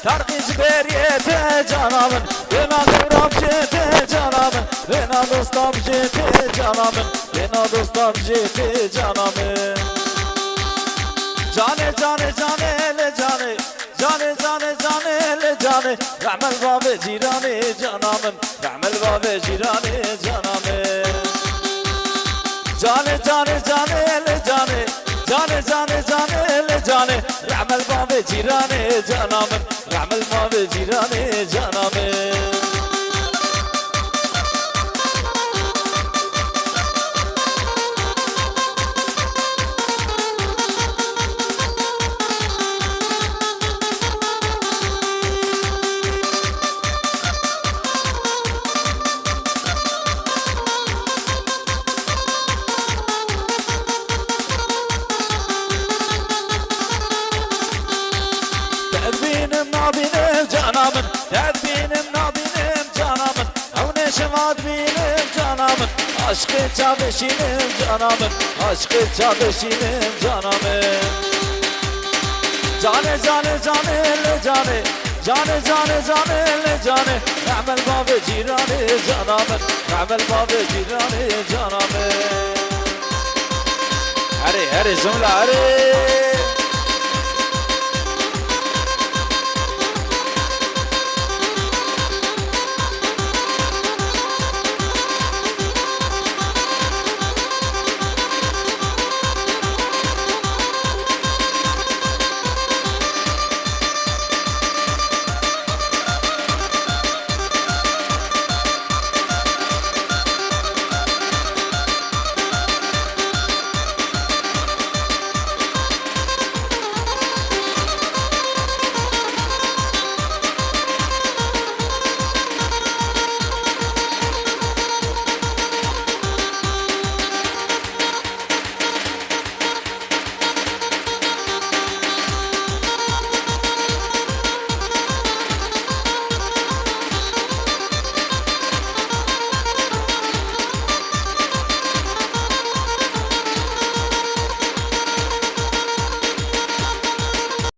ترقیز بریت جانمن بنا دورم جت جانمن بنا دوستم جت جانمن بنا دوستم جت جانمن جانه جانه جانه ل جانه جانه جانه جانه ل جانه رحمل باب جیرانه جانمن رحمل باب جیرانه جانمن جانه جانه جانه ل جانه جانه جانه جانه ل جانه رحمل باب جیرانه جانمن رحمل باب جیرانه جانمن Aşkı çalışırım canımın, aşkı çalışırım canımın. Cane cane cane le cane, cane cane cane le cane. Rahmel babı cirane canımın, rahmel babı cirane canımın. Hadi hadi zumla hadi.